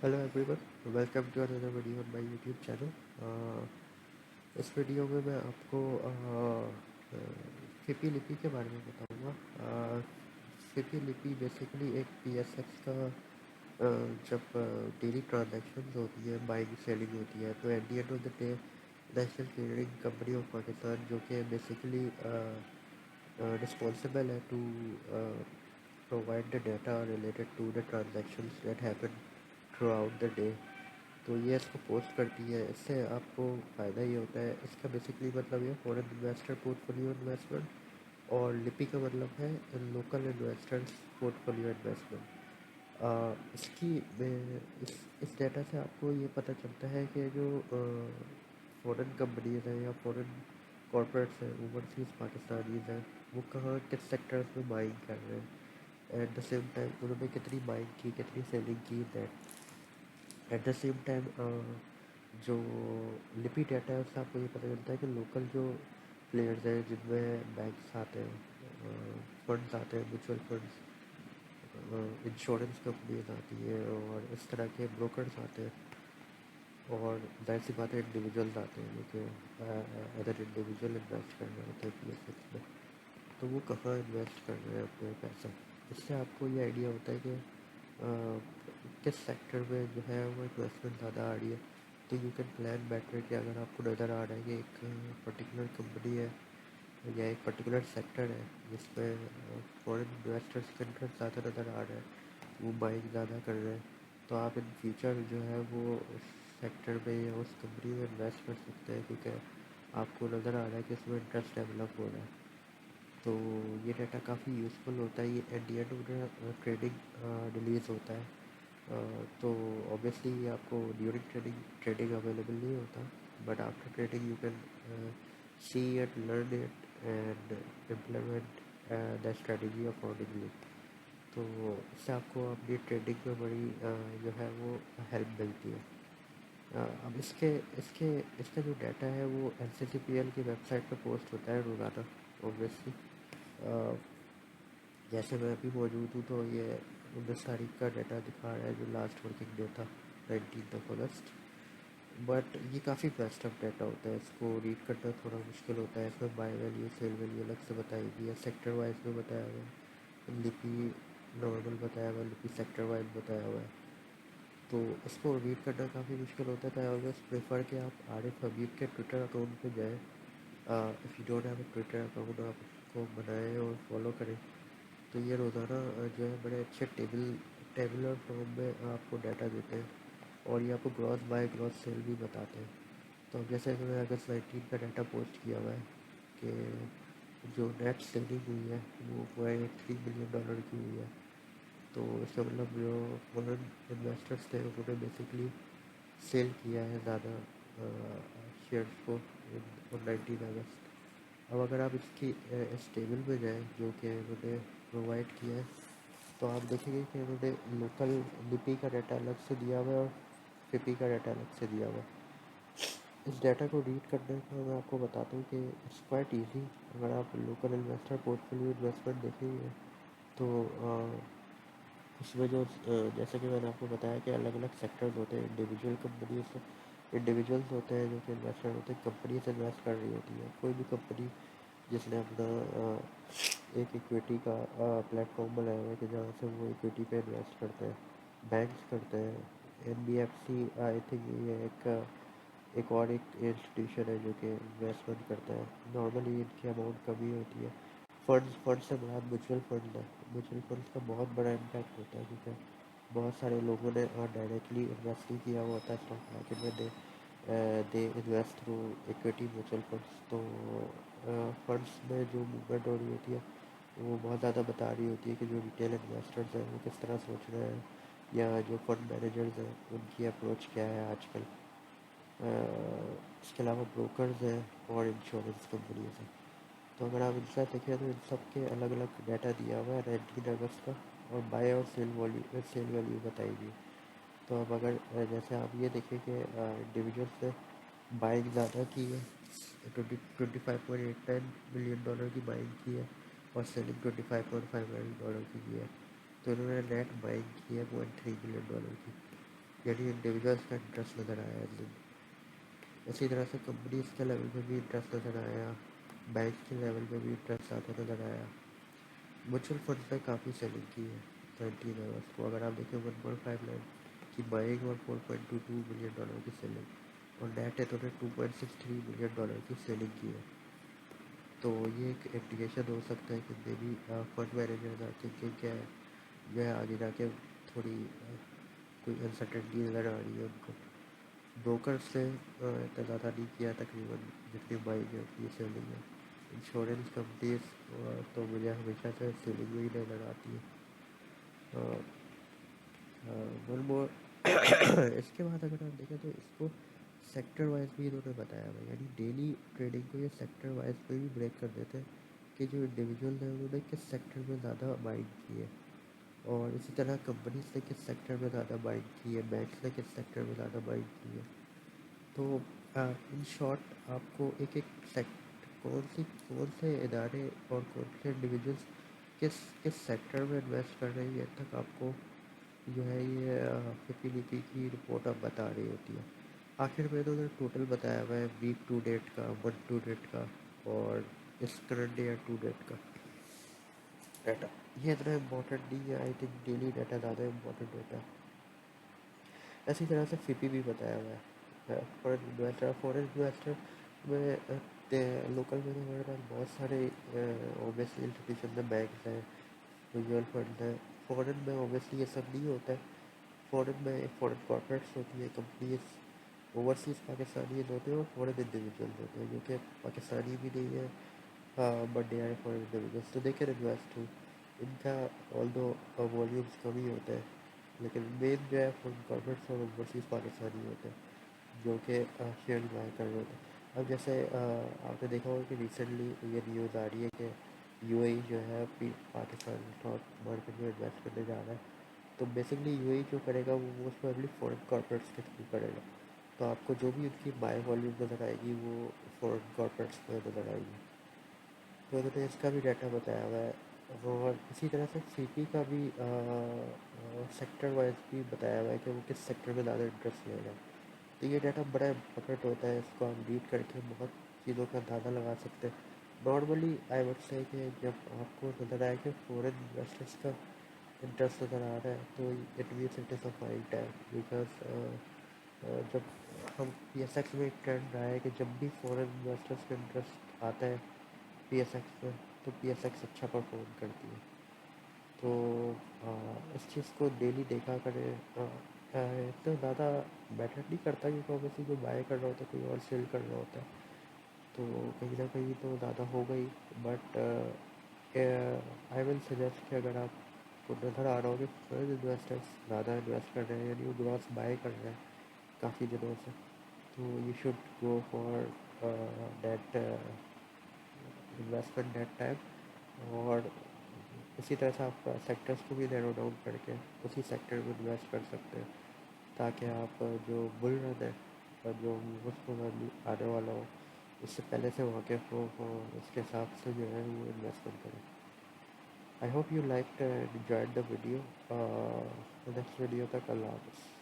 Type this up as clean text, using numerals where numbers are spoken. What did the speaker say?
Hello everyone, welcome to another video on my YouTube channel. इस video में मैं आपको सीपी लिपि के बारे में बताऊंगा। सीपी लिपि बेसिकली एक पीएसएक्स का जब डेली ट्रांजैक्शंस होती है, बाइंग सेलिंग होती है, तो at the end of the day national clearing company of Pakistan, जो कि बेसिकली रिस्पॉन्सिबल है to provide the data related to the transactions that happen throughout the day, तो ये इसको पोस्ट करती है। इससे आपको फ़ायदा ये होता है, इसका बेसिकली मतलब ये फॉरेन इन्वेस्टर पोर्टफोलियो इन्वेस्टमेंट, और लिपि का मतलब है लोकल इन्वेस्टर्स पोर्टफोलियो इन्वेस्टमेंट। इसकी इस डेटा से आपको ये पता चलता है कि जो फॉरेन कंपनीज हैं या फॉरेन कॉर्पोरेट्स हैं, ओवरसीज़ पाकिस्तानीज हैं, वो कहाँ किस सेक्टर्स में बाइंग कर रहे हैं। एट द सेम टाइम उन्होंने कितनी बाइंग की, कितनी सेलिंग की, that at the same time जो लिपि डाटा है उससे आपको ये पता चलता है कि लोकल जो प्लेयर्स हैं, जिनमें बैंक्स आते हैं, फंड्स आते हैं, म्यूचुअल फंड्स, इंश्योरेंस कंपनीज आती है, और इस तरह के ब्रोकर्स आते हैं, और जाहिर सी बात है इंडिविजुअल्स आते हैं जो कि अदर इंडिविजुअल इन्वेस्ट कर रहे होते हैं पीएसएक्स में। तो वो कहाँ इन्वेस्ट कर रहे हैं अपने पैसा। इससे आपको ये आइडिया होता है कि किस सेक्टर में जो है वो इन्वेस्टमेंट ज़्यादा आ रही है। तो यू कैन प्लान बेटर कि अगर आपको नज़र आ रहा है कि एक पर्टिकुलर कंपनी है या एक पर्टिकुलर सेक्टर है जिसमें फॉरेन इन्वेस्टर्स का इंटरेस्ट ज़्यादा नज़र आ रहा है, वो बाइंग ज़्यादा कर रहे हैं, तो आप इन फ्यूचर जो है वो उस सेक्टर में या उस कंपनी में इन्वेस्ट कर सकते हैं, क्योंकि आपको नज़र आ रहा है कि इसमें इंटरेस्ट डेवलप हो रहा है। तो ये डाटा काफ़ी यूज़फुल होता है। ये at the end of trading release होता है। तो ऑब्वियसली ये आपको ड्यूरिंग ट्रेडिंग ट्रेडिंग अवेलेबल नहीं होता, but after trading you can see it, learn it and implement the strategy accordingly. तो इससे आपको अपनी ट्रेडिंग में बड़ी जो है वो हेल्प मिलती है। अब इसके इसके इसका जो डाटा है वो एनसीसीपीएल की वेबसाइट पर पोस्ट होता है रोज़ाना। ऑब्वियसली जैसे मैं अभी मौजूद हूँ, तो ये 19 तारीख का डाटा दिखा रहा है, जो लास्ट वर्किंग डे था, 19 अगस्त। बट ये काफ़ी बेस्ट ऑफ डाटा होता है, इसको रीड करना थोड़ा मुश्किल होता है। इसमें बाय वैल्यू सेल वैल्यू अलग से बताई गई है, सेक्टर वाइज में बताया हुआ है, लिपि नॉर्मल बताया हुआ है, लिपि सेक्टर वाइज बताया हुआ है। तो इसको रीड करना काफ़ी मुश्किल होता है। तो आई ऑलवेज प्रेफर कि आप आरिफ हबीब के ट्विटर अकाउंट पे जाएँ। If you don't have a Twitter account, आप उसको बनाएं और फॉलो करें। तो ये रोज़ाना जो है बड़े अच्छे टेबुलर फॉर्म में आपको डाटा देते हैं, और ये आपको ग्रॉस बाय ग्रॉस सेल भी बताते हैं। तो अब जैसे मैंने अगस्त 19 का डाटा पोस्ट किया हुआ है कि जो नेट सेलिंग हुई है वो $1.3 बिलियन की हुई है। तो इसका मतलब जो फॉरेन इन्वेस्टर्स थे उन्होंने बेसिकली सेल किया है ज़्यादा शेयर्स को ऑन 19 अगस्त। अब अगर आप इसकी इस टेबल में जाएँ जो कि उन्होंने प्रोवाइड किया है, तो आप देखेंगे कि उन्होंने लोकल लिपि का डाटा अलग से दिया हुआ है और फिपी का डाटा अलग से दिया हुआ है। इस डाटा को रीड करने का मैं आपको बताता हूँ कि इट्स क्वाइट इजी। अगर आप लोकल इन्वेस्टर पोर्टफोलियो इन्वेस्टमेंट देखेंगे, तो उसमें जो जैसे कि मैंने आपको बताया कि अलग अलग सेक्टर्स होते हैं, इंडिविजुअल्स होते हैं जो कि इन्वेस्टर होते हैं, कंपनी से इन्वेस्ट कर रही होती है। कोई भी कंपनी जिसने अपना एक इक्विटी का प्लेटफॉर्म बनाया हुआ है कि जहाँ से वो इक्विटी पे इन्वेस्ट करते हैं, बैंक्स करते हैं, एनबीएफसी, आई थिंक ये एक और एक इंस्टीट्यूशन है जो कि इन्वेस्टमेंट करता है। नॉर्मली इनकी अमाउंट कम ही होती है। फंड्स से बड़ा म्यूचुअल फंड है। म्यूचुअल फंड्स का बहुत बड़ा इम्पैक्ट होता है, क्योंकि बहुत सारे लोगों ने डायरेक्टली इन्वेस्ट नहीं किया हुआ होता है स्टॉक मार्केट में। They invest through equity mutual funds. तो फंड्स में जो मूवमेंट हो रही होती है वो बहुत ज़्यादा बता रही होती है कि जो रिटेल इन्वेस्टर्स हैं वो किस तरह सोच रहे हैं, या जो फंड मैनेजर्स हैं उनकी अप्रोच क्या है आजकल। इसके अलावा ब्रोकर्स हैं और इंश्योरेंस कंपनीज हैं। तो अगर आप इनका देखें तो इन सब के अलग अलग डाटा दिया हुआ है 19 अगस्त का, और बाय और सेल वैल्यू बताई गई। तो अब अगर जैसे आप ये देखें कि इंडिविजुअल्स ने बाइंग ज़्यादा की है, 25.89 बिलियन डॉलर की बाइंग की है, और सेलिंग $25.5 बिलियन की है। तो इन्होंने नेट बाइंग की है $0.3 बिलियन की। यानी इंडिविजुअल्स का इंटरेस्ट नज़र आया। इसी तरह से कंपनीज के लेवल पे भी इंटरेस्ट नज़र आया, बैंक के लेवल पे भी इंटरेस्ट आता नज़र आया। म्यूचुअल फंड पे काफ़ी सेलिंग की है 13 आवर्स को। अगर आप देखें 1.59 की बाइंग और $4.22 मिलियन की सेलिंग, और नेट है तो $2.63 मिलियन की सेलिंग की है। तो ये एक इंडिकेशन हो सकता है कि may be fund manager are thinking क्या है, जो है आगे जाके थोड़ी कोई अनसर्टेनिटी नज़र आ रही है उनको। ब्रोकर से इतना ज़्यादा नहीं किया तकरीबन जितनी बाइंग है उतनी सेलिंग है। इंश्योरेंस कंपनीज तो मुझे हमेशा से सेलिंग में ही नज़र आती है। वन मोर इसके बाद अगर आप देखें तो इसको सेक्टर वाइज भी इन्होंने बताया हुआ है, यानी डेली ट्रेडिंग को ये सेक्टर वाइज पे भी ब्रेक कर देते हैं कि जो इंडिविजुअल है उन्होंने किस सेक्टर में ज़्यादा बाइंग की है, और इसी तरह कंपनीज ने किस सेक्टर में ज़्यादा बाइंग की है, बैंक्स ने किस सेक्टर में ज़्यादा बाइंग की है। तो इन शॉर्ट आपको एक एक सेक्ट कौन से इदारे और कौन से इंडिविजुअल्स किस किस सेक्टर में इन्वेस्ट कर रही है तक आपको जो है ये फिफ्टी की रिपोर्ट अब बता रही होती है। आखिर में तो उन्होंने टोटल बताया हुआ है वीक टू डेट का, मंथ टू डेट का, और इस करंट ईयर टू डेट का डाटा। ये इतना इम्पोर्टेंट नहीं है, आई थिंक डेली डाटा ज़्यादा इम्पोर्टेंट होता है। इसी तरह से फिपी भी बताया हुआ है फॉरेन इन्वेस्टर में। लोकल में तो हमारे पास बहुत सारे ओबियसली इंस्टीट्यूशन है, बैंक हैं, म्यूचुअल फंड है। फॉरेन में ओबियसली ये सब नहीं होता है। फॉरेन में फॉरेन कॉर्पोरेट्स होती है, कंपनीज ओवरसीज़ पाकिस्तानी होते हैं और फॉरेन इंडिविजुअल होते हैं जो कि पाकिस्तानी भी नहीं है, but they are foreign individuals, तो दे कैन इन्वेस्ट टू। इनका ऑल दो वॉल्यूम्स कम ही होता है, लेकिन मेन जो है फॉरेन कॉर्पोरेट्स और ओवरसीज़ पाकिस्तानी होते हैं जो कि शेयर बाय कर रहे होते हैं। अब जैसे आपने देखा होगा कि रिसेंटली ये न्यूज़ आ रही है कि यूएई जो है पाकिस्तान स्टॉक मार्केट में इन्वेस्ट करने जा रहा है। तो बेसिकली यूएई जो करेगा वो मोस्ट प्रोबेबली फॉरेन कॉर्पोरेट्स के थ्रू करेगा। तो आपको जो भी उनकी बाय वॉल्यूम नज़र आएगी वो फॉरेन कॉर्पोरेट्स में नज़र आएगी। तो उन्होंने इसका भी डाटा बताया हुआ है, और इसी तरह से सीपी का भी सेक्टर वाइज भी बताया हुआ है कि वो किस सेक्टर में ज़्यादा इंटरेस्ट लेगा। तो ये डाटा बड़ा इम्पोर्टेंट होता है, इसको हम रीड करके बहुत चीज़ों का अंदाज़ा लगा सकते हैं। नॉर्मली आई वुड से कि जब आपको नज़र आए कि फॉरेन इन्वेस्टर्स का इंटरेस्ट नज़र आ रहा है तो it means it is a find time, because जब हम पी एस एक्स में एक ट्रेंड रहा है कि जब भी फॉरेन इन्वेस्टर्स का इंटरेस्ट आता है पी एस एक्स में, तो पी एस एक्स अच्छा परफॉर्म करती है। तो इस चीज़ को डेली देखा करें। इतना ज़्यादा मैटर नहीं करता क्योंकि ऑब्वियसली जो बाय कर रहा होता है कोई और सेल कर रहा होता है, तो कहीं ना कहीं तो ज़्यादा हो गई। बट आई विल सजेस्ट कि अगर आपको नज़र आ रहा हो कि फॉरेन इन्वेस्टर्स ज़्यादा इन्वेस्ट कर रहे हैं यानी वो ग्रॉस बाय कर रहे हैं काफ़ी दिनों से, तो you should go for that investment that time. और इसी तरह से आप सेक्टर्स को भी नैरो डाउन करके उसी सेक्टर में इन्वेस्ट कर सकते हैं, ताकि आप जो बुल रन है और जो उसको आने वाला हो उससे पहले से वाकिफ़ हो और उसके हिसाब से जो है वो इन्वेस्टमेंट करें। I hope you like and enjoyed the video. Next video तक अल्लाह हाफ़िज़।